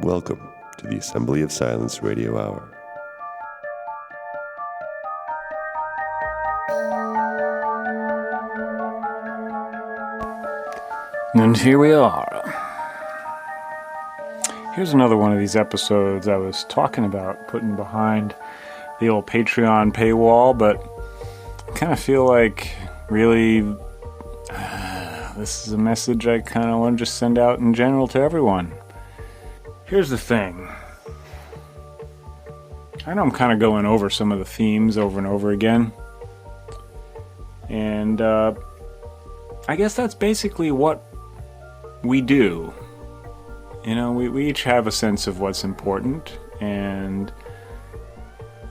Welcome to the Assembly of Silence Radio Hour. And here we are. Here's another one of these episodes I was talking about putting behind the old Patreon paywall, but I kind of feel like really this is a message I kind of want to just send out in general to everyone. Here's the thing. I know I'm kind of going over some of the themes over and over again. And I guess that's basically what we do. You know, we each have a sense of what's important, and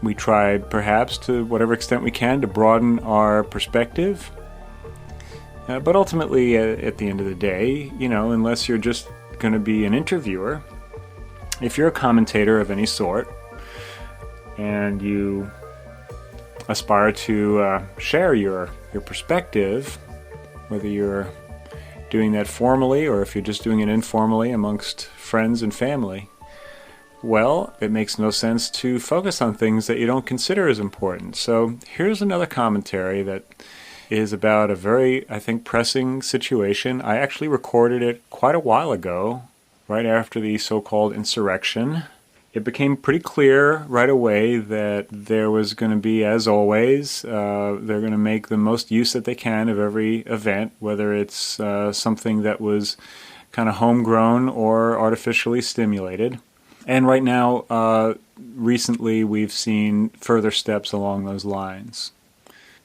we try, perhaps, to whatever extent we can, to broaden our perspective. But ultimately, at the end of the day, you know, unless you're just going to be an interviewer, if you're a commentator of any sort, and you aspire to share your perspective, whether you're doing that formally or if you're just doing it informally amongst friends and family, well, it makes no sense to focus on things that you don't consider as important. So here's another commentary that is about a very, I think, pressing situation. I actually recorded it quite a while ago, right after the so-called insurrection. It became pretty clear right away that there was going to be, as always, they're going to make the most use that they can of every event, whether it's something that was kind of homegrown or artificially stimulated. And right now, recently, we've seen further steps along those lines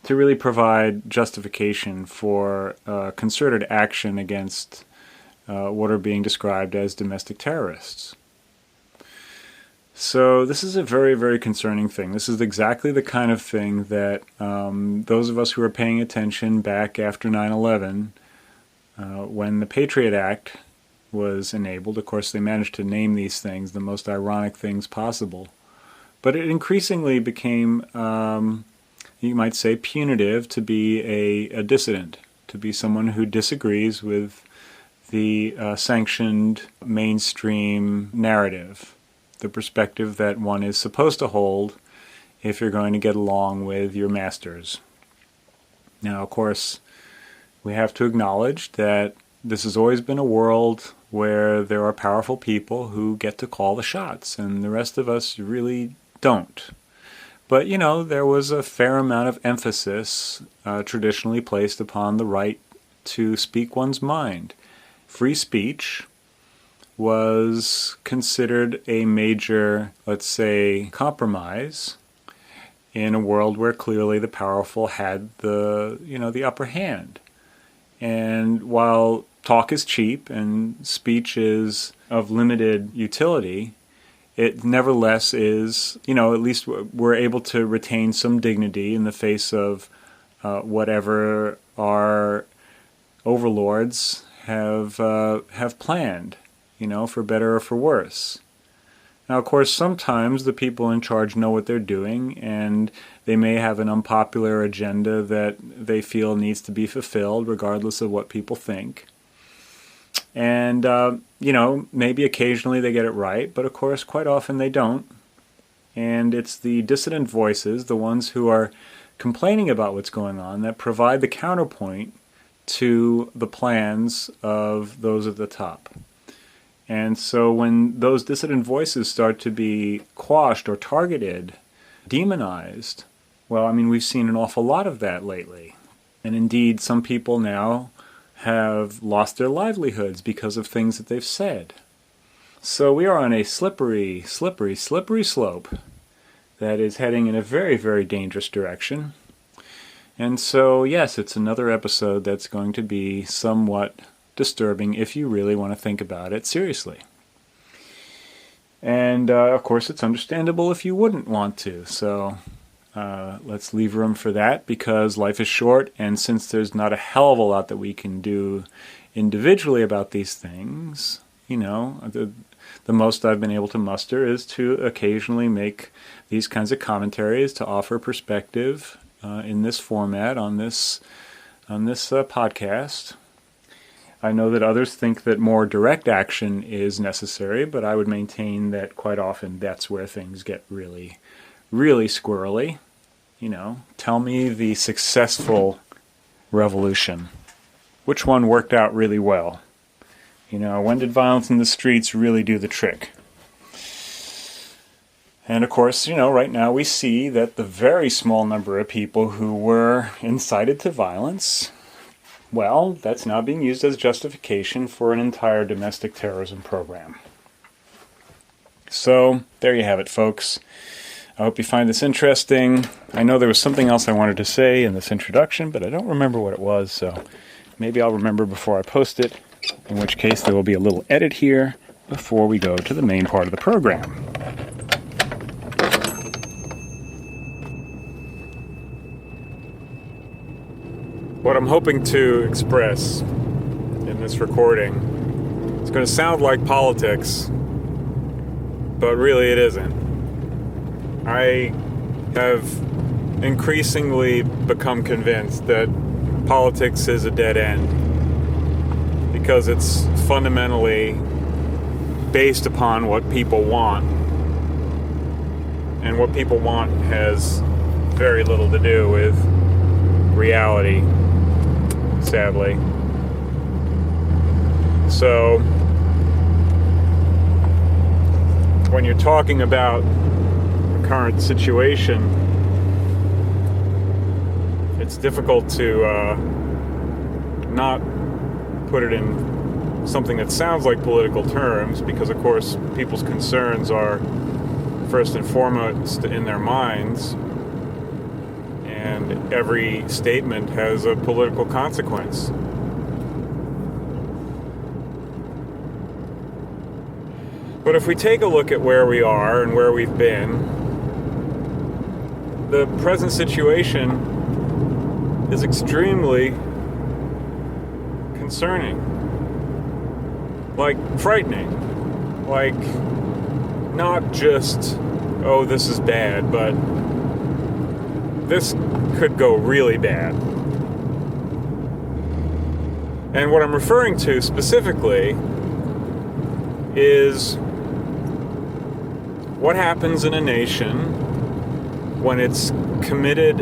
to really provide justification for concerted action against what are being described as domestic terrorists. So this is a very, very concerning thing. This is exactly the kind of thing that those of us who are paying attention back after 9/11, when the Patriot Act was enabled, of course they managed to name these things the most ironic things possible, but it increasingly became, you might say, punitive to be a dissident, to be someone who disagrees with the sanctioned mainstream narrative, the perspective that one is supposed to hold if you're going to get along with your masters. Now, of course, we have to acknowledge that this has always been a world where there are powerful people who get to call the shots, and the rest of us really don't. But, you know, there was a fair amount of emphasis traditionally placed upon the right to speak one's mind. Free speech was considered a major, let's say, compromise in a world where clearly the powerful had the upper hand. And while talk is cheap and speech is of limited utility, it nevertheless is, at least we're able to retain some dignity in the face of whatever our overlords have planned, for better or for worse. Now, of course, sometimes the people in charge know what they're doing, and they may have an unpopular agenda that they feel needs to be fulfilled, regardless of what people think. And, maybe occasionally they get it right, but of course, quite often they don't. And it's the dissident voices, the ones who are complaining about what's going on, that provide the counterpoint to the plans of those at the top. And so when those dissident voices start to be quashed or targeted, demonized, well, we've seen an awful lot of that lately. And indeed, some people now have lost their livelihoods because of things that they've said. So we are on a slippery slope that is heading in a very, very dangerous direction. And so, yes, it's another episode that's going to be somewhat disturbing if you really want to think about it seriously. And, of course, it's understandable if you wouldn't want to. So let's leave room for that, because life is short, and since there's not a hell of a lot that we can do individually about these things, the most I've been able to muster is to occasionally make these kinds of commentaries to offer perspective in this format on this podcast. I know that others think that more direct action is necessary, but I would maintain that quite often that's where things get really, really squirrely. Tell me the successful revolution. Which one worked out really well? When did violence in the streets really do the trick? And of course, right now we see that the very small number of people who were incited to violence, well, that's now being used as justification for an entire domestic terrorism program. So, there you have it, folks. I hope you find this interesting. I know there was something else I wanted to say in this introduction, but I don't remember what it was, so maybe I'll remember before I post it, in which case there will be a little edit here before we go to the main part of the program. What I'm hoping to express in this recording is going to sound like politics, but really it isn't. I have increasingly become convinced that politics is a dead end because it's fundamentally based upon what people want, and what people want has very little to do with reality, sadly. So, when you're talking about the current situation, it's difficult to not put it in something that sounds like political terms, because of course people's concerns are first and foremost in their minds, and every statement has a political consequence. But if we take a look at where we are and where we've been, the present situation is extremely concerning. Like, frightening. Like, not just, oh, this is bad, but this could go really bad. And what I'm referring to specifically is what happens in a nation when it's committed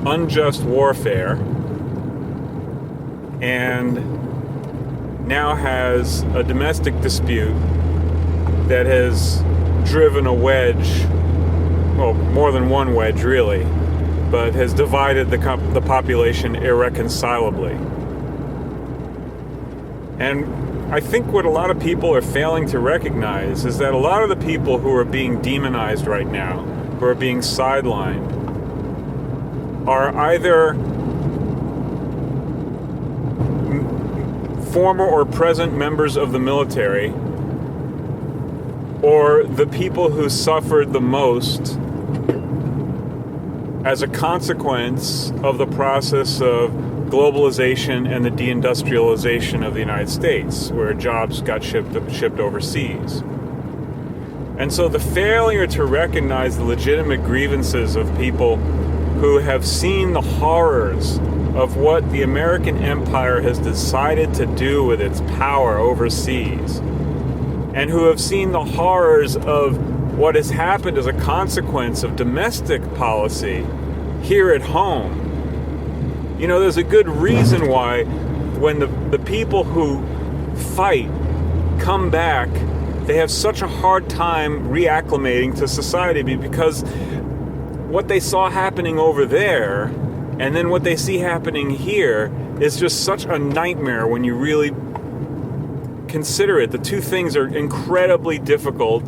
unjust warfare and now has a domestic dispute that has driven a wedge, well, more than one wedge really, but has divided the population irreconcilably. And I think what a lot of people are failing to recognize is that a lot of the people who are being demonized right now, who are being sidelined, are either former or present members of the military, or the people who suffered the most as a consequence of the process of globalization and the deindustrialization of the United States, where jobs got shipped overseas. And so the failure to recognize the legitimate grievances of people who have seen the horrors of what the American empire has decided to do with its power overseas, and who have seen the horrors of what has happened as a consequence of domestic policy here at home. You know, there's a good reason why when the people who fight come back, they have such a hard time reacclimating to society, because what they saw happening over there and then what they see happening here is just such a nightmare when you really consider it. The two things are incredibly difficult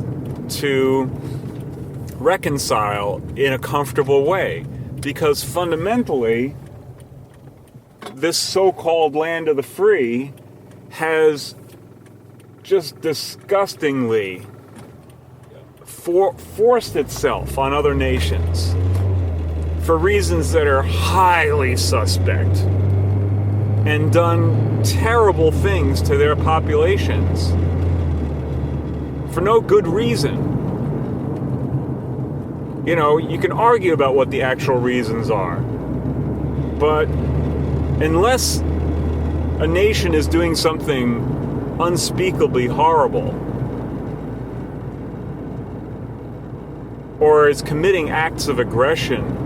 to reconcile in a comfortable way, because fundamentally this so-called land of the free has just disgustingly forced itself on other nations for reasons that are highly suspect, and done terrible things to their populations for no good reason. You know, you can argue about what the actual reasons are, but unless a nation is doing something unspeakably horrible, or is committing acts of aggression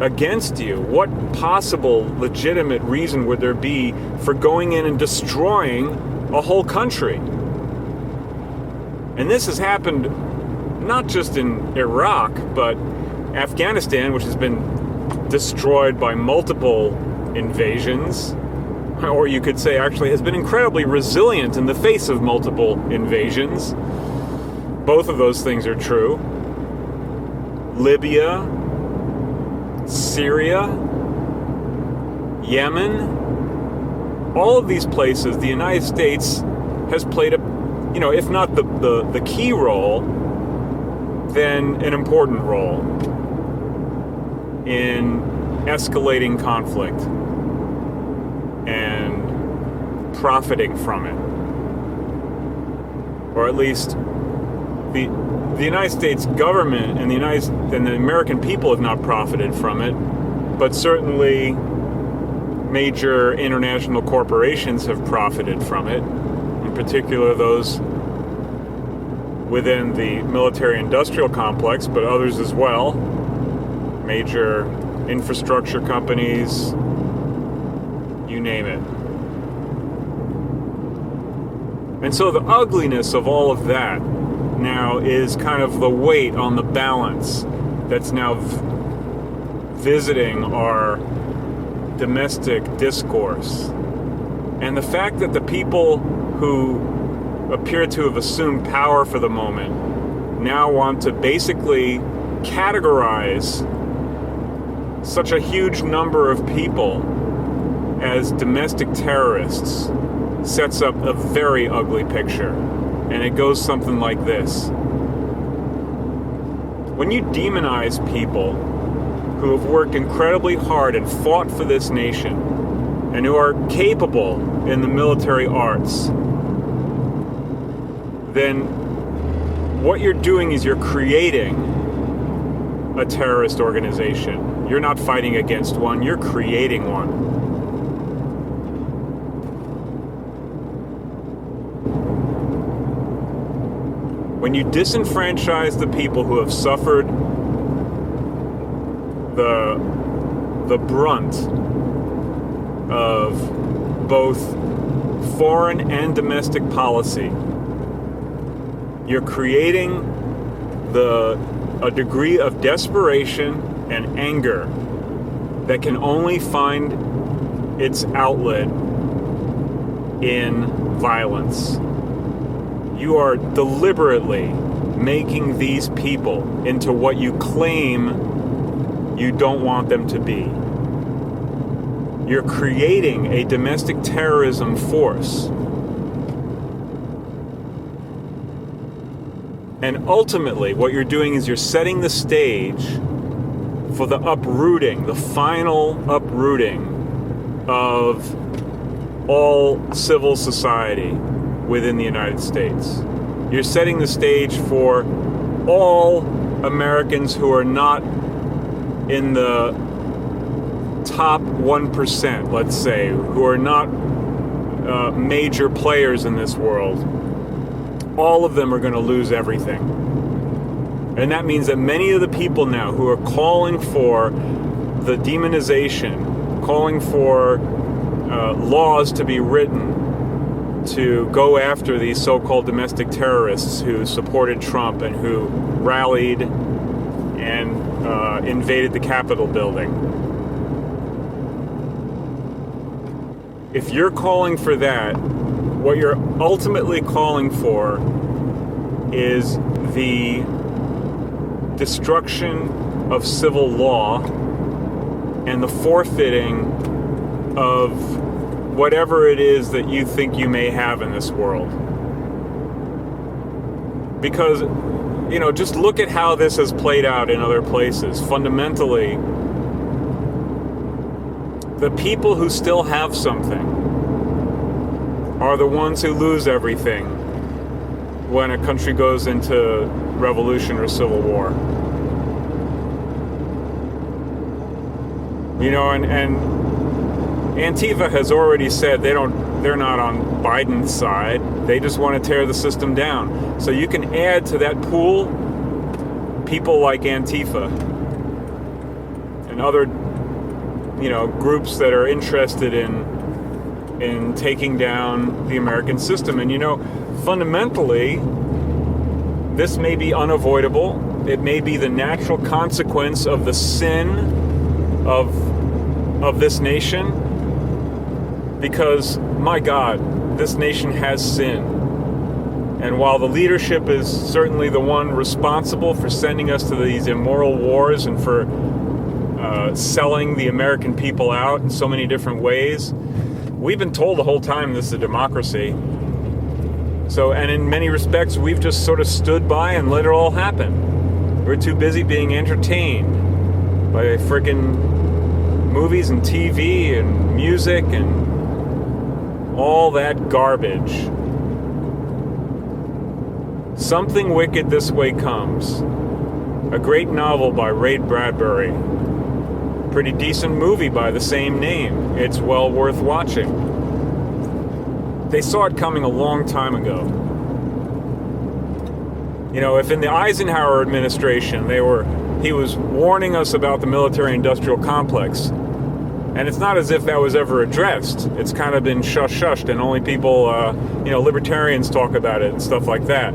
against you, what possible legitimate reason would there be for going in and destroying a whole country? And this has happened not just in Iraq, but Afghanistan, which has been destroyed by multiple invasions, or you could say actually has been incredibly resilient in the face of multiple invasions. Both of those things are true. Libya, Syria, Yemen, all of these places, the United States has played if not the key role, then an important role in escalating conflict and profiting from it. Or at least the United States government and the American people have not profited from it, but certainly major international corporations have profited from it, in particular those within the military-industrial complex, but others as well. Major infrastructure companies, you name it. And so the ugliness of all of that now is kind of the weight on the balance that's now visiting our domestic discourse. And the fact that the people who appear to have assumed power for the moment now want to basically categorize such a huge number of people as domestic terrorists sets up a very ugly picture. And it goes something like this. When you demonize people who have worked incredibly hard and fought for this nation and who are capable in the military arts, then what you're doing is you're creating a terrorist organization. You're not fighting against one, you're creating one. When you disenfranchise the people who have suffered the brunt of both foreign and domestic policy, you're creating a degree of desperation and anger that can only find its outlet in violence. You are deliberately making these people into what you claim you don't want them to be. You're creating a domestic terrorism force. And ultimately, what you're doing is you're setting the stage for the uprooting, the final uprooting of all civil society within the United States. You're setting the stage for all Americans who are not in the top 1%, let's say, who are not major players in this world. All of them are going to lose everything. And that means that many of the people now who are calling for the demonization, calling for laws to be written to go after these so-called domestic terrorists who supported Trump and who rallied and invaded the Capitol building. If you're calling for that, what you're ultimately calling for is the destruction of civil law and the forfeiting of whatever it is that you think you may have in this world. Because, just look at how this has played out in other places. Fundamentally, the people who still have something are the ones who lose everything when a country goes into revolution or civil war. And Antifa has already said they're not on Biden's side. They just want to tear the system down. So you can add to that pool people like Antifa and other, groups that are interested in taking down the American system. And fundamentally, this may be unavoidable. It may be the natural consequence of the sin of this nation, because, my God, this nation has sin. And while the leadership is certainly the one responsible for sending us to these immoral wars and for selling the American people out in so many different ways, we've been told the whole time this is a democracy. So, and in many respects, we've just sort of stood by and let it all happen. We're too busy being entertained by frickin' movies and TV and music and all that garbage. Something Wicked This Way Comes. A great novel by Ray Bradbury. Pretty decent movie by the same name. It's well worth watching. They saw it coming a long time ago. If in the Eisenhower administration he was warning us about the military-industrial complex, and it's not as if that was ever addressed. It's kind of been shushed, and only people, libertarians talk about it and stuff like that.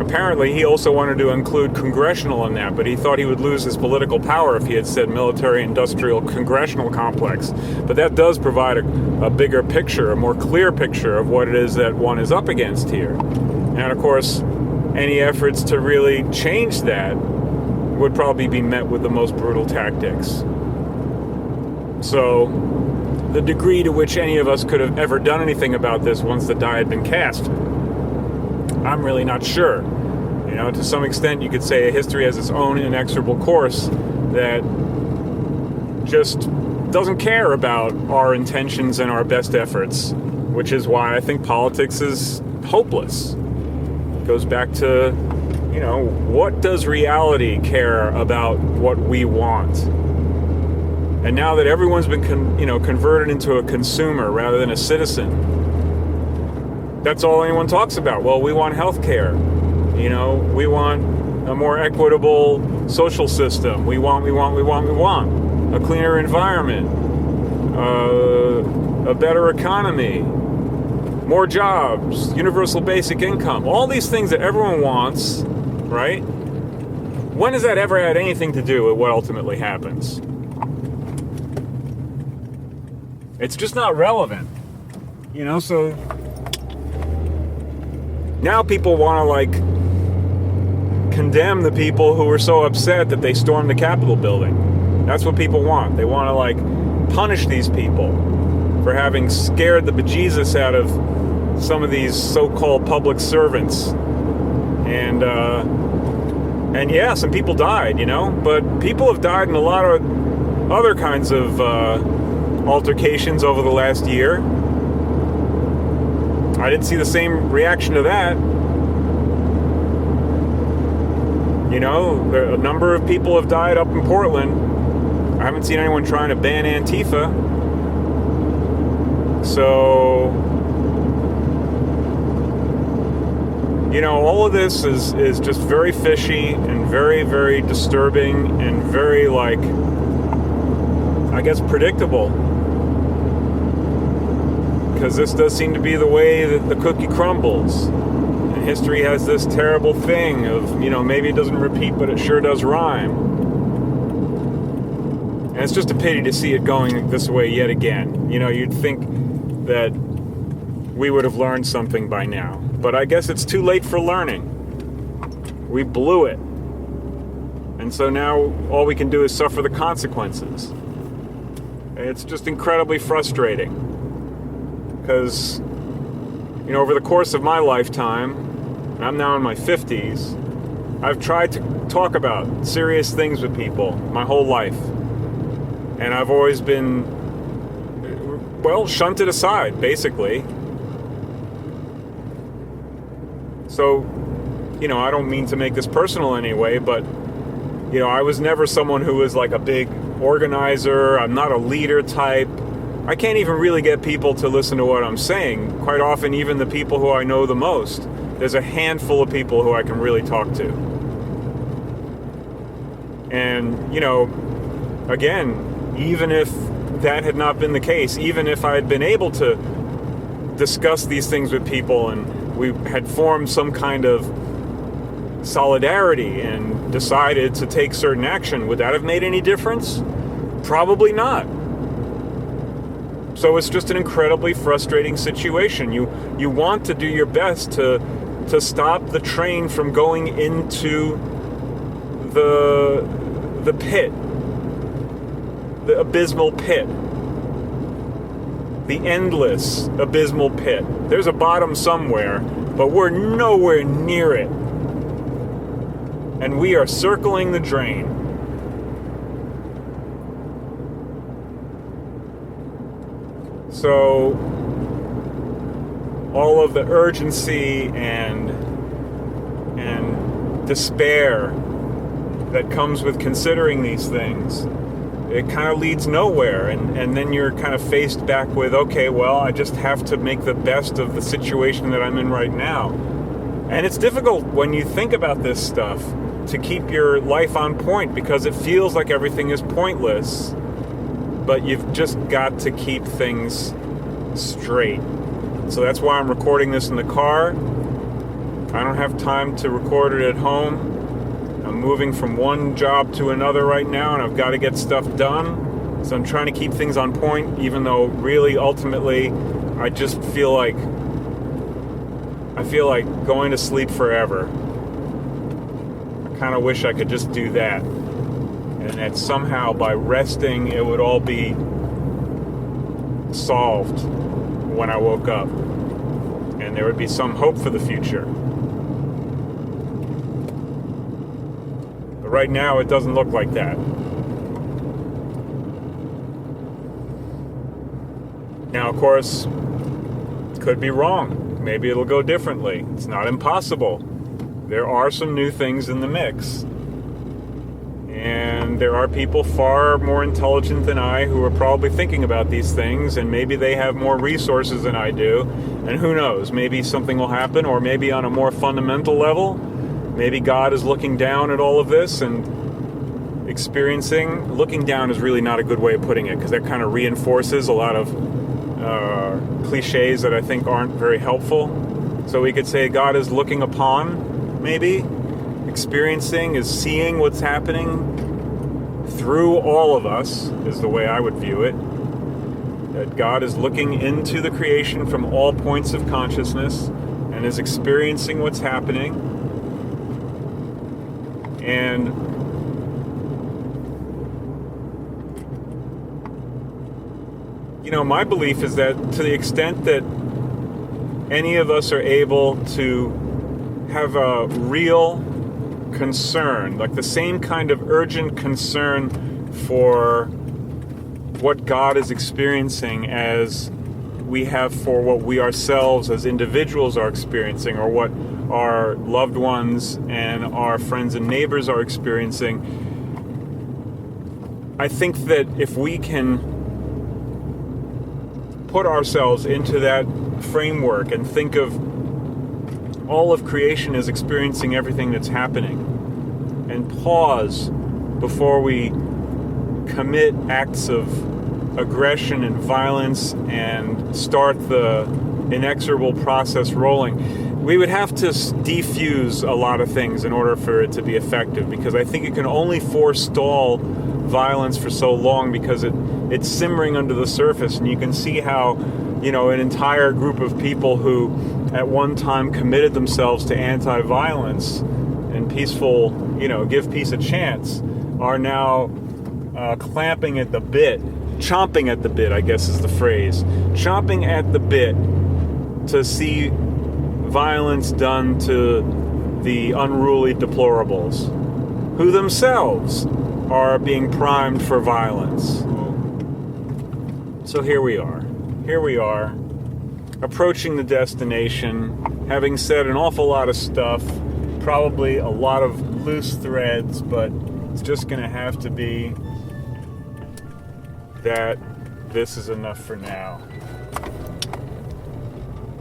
Apparently, he also wanted to include congressional in that, but he thought he would lose his political power if he had said military-industrial congressional complex. But that does provide a bigger picture, a more clear picture of what it is that one is up against here. And of course, any efforts to really change that would probably be met with the most brutal tactics. So, the degree to which any of us could have ever done anything about this once the die had been cast, I'm really not sure. To some extent, you could say history has its own inexorable course that just doesn't care about our intentions and our best efforts, which is why I think politics is hopeless. It goes back to, what does reality care about what we want? And now that everyone's been, converted into a consumer rather than a citizen, that's all anyone talks about. Well, we want health care. We want a more equitable social system. We want a cleaner environment, a better economy, more jobs, universal basic income. All these things that everyone wants, right? When does that ever had anything to do with what ultimately happens? It's just not relevant. So now people want to, condemn the people who were so upset that they stormed the Capitol building. That's what people want. They want to, punish these people for having scared the bejesus out of some of these so-called public servants. And yeah, some people died, but people have died in a lot of other kinds of altercations over the last year. I didn't see the same reaction to that. A number of people have died up in Portland. I haven't seen anyone trying to ban Antifa. So, all of this is just very fishy and very, very disturbing and very, predictable. Because this does seem to be the way that the cookie crumbles. And history has this terrible thing of, maybe it doesn't repeat, but it sure does rhyme. And it's just a pity to see it going this way yet again. You'd think that we would have learned something by now. But I guess it's too late for learning. We blew it. And so now all we can do is suffer the consequences. It's just incredibly frustrating. Because, over the course of my lifetime, and I'm now in my 50s, I've tried to talk about serious things with people my whole life. And I've always been, shunted aside, basically. So, I don't mean to make this personal anyway, but, I was never someone who was a big organizer. I'm not a leader type. I can't even really get people to listen to what I'm saying. Quite often, even the people who I know the most, there's a handful of people who I can really talk to. And, you know, again, even if that had not been the case, even if I had been able to discuss these things with people and we had formed some kind of solidarity and decided to take certain action, would that have made any difference? Probably not. So it's just an incredibly frustrating situation. You want to do your best to stop the train from going into the pit, the abysmal pit, the endless abysmal pit. There's a bottom somewhere, but we're nowhere near it. And we are circling the drain. So all of the urgency and despair that comes with considering these things, it kind of leads nowhere. And then you're kind of faced back with, okay, well, I just have to make the best of the situation that I'm in right now. And it's difficult when you think about this stuff to keep your life on point, because it feels like everything is pointless. But you've just got to keep things straight. So that's why I'm recording this in the car. I don't have time to record it at home. I'm moving from one job to another right now, and I've got to get stuff done. So I'm trying to keep things on point, even though really ultimately I just feel like going to sleep forever. I kind of wish I could just do that. And that somehow by resting it would all be solved when I woke up. And there would be some hope for the future. But right now it doesn't look like that. Now, of course, it could be wrong. Maybe it'll go differently. It's not impossible. There are some new things in the mix. And there are people far more intelligent than I who are probably thinking about these things, and maybe they have more resources than I do. And who knows, maybe something will happen, or maybe on a more fundamental level, maybe God is looking down at all of this and looking down is really not a good way of putting it, because that kind of reinforces a lot of cliches that I think aren't very helpful. So we could say God is looking upon, maybe, experiencing, is seeing what's happening through all of us, is the way I would view it. That God is looking into the creation from all points of consciousness and is experiencing what's happening. And you know, my belief is that to the extent that any of us are able to have a real concern, like the same kind of urgent concern for what God is experiencing as we have for what we ourselves as individuals are experiencing, or what our loved ones and our friends and neighbors are experiencing, I think that if we can put ourselves into that framework and think of all of creation as experiencing everything that's happening, and pause before we commit acts of aggression and violence and start the inexorable process rolling, we would have to defuse a lot of things in order for it to be effective, because I think it can only forestall violence for so long, because it's simmering under the surface, and you can see how, you know, an entire group of people who at one time committed themselves to anti-violence and peaceful, you know, give peace a chance, are now clamping at the bit, chomping at the bit, I guess is the phrase, chomping at the bit to see violence done to the unruly deplorables, who themselves are being primed for violence. So here we are, approaching the destination, having said an awful lot of stuff, probably a lot of loose threads, but it's just going to have to be that this is enough for now.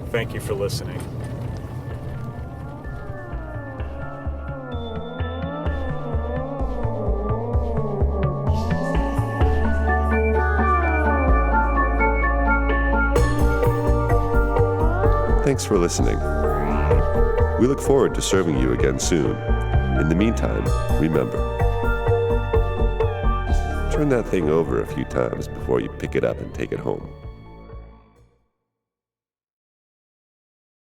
Thank you for listening. Thanks for listening. We look forward to serving you again soon. In the meantime, remember, turn that thing over a few times before you pick it up and take it home.